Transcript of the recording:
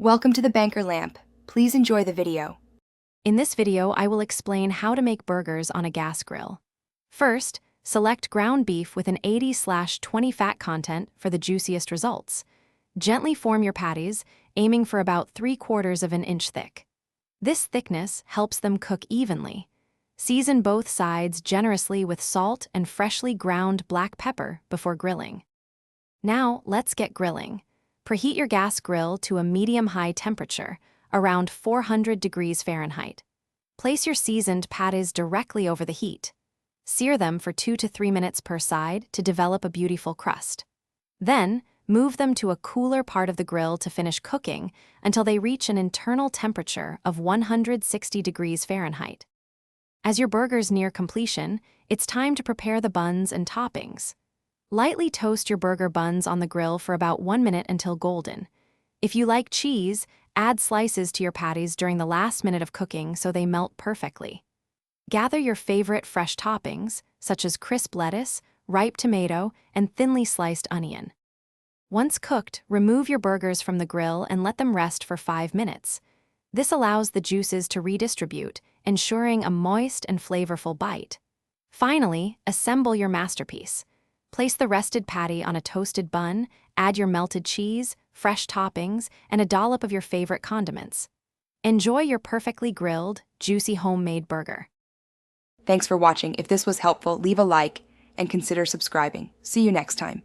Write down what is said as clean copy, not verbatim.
Welcome to the Banker Lamp. Please enjoy the video. In this video, I will explain how to make burgers on a gas grill. First, select ground beef with an 80/20 fat content for the juiciest results. Gently form your patties, aiming for about 3/4 of an inch thick. This thickness helps them cook evenly. Season both sides generously with salt and freshly ground black pepper before grilling. Now, let's get grilling. Preheat your gas grill to a medium-high temperature, around 400 degrees Fahrenheit. Place your seasoned patties directly over the heat. Sear them for 2 to 3 minutes per side to develop a beautiful crust. Then, move them to a cooler part of the grill to finish cooking until they reach an internal temperature of 160 degrees Fahrenheit. As your burgers near completion, it's time to prepare the buns and toppings. Lightly toast your burger buns on the grill for about 1 minute until golden. If you like cheese, add slices to your patties during the last minute of cooking so they melt perfectly. Gather your favorite fresh toppings, such as crisp lettuce, ripe tomato, and thinly sliced onion. Once cooked, remove your burgers from the grill and let them rest for 5 minutes. This allows the juices to redistribute, ensuring a moist and flavorful bite. Finally, assemble your masterpiece. Place the rested patty on a toasted bun, add your melted cheese, fresh toppings, and a dollop of your favorite condiments. Enjoy your perfectly grilled, juicy homemade burger. Thanks for watching. If this was helpful, leave a like and consider subscribing. See you next time.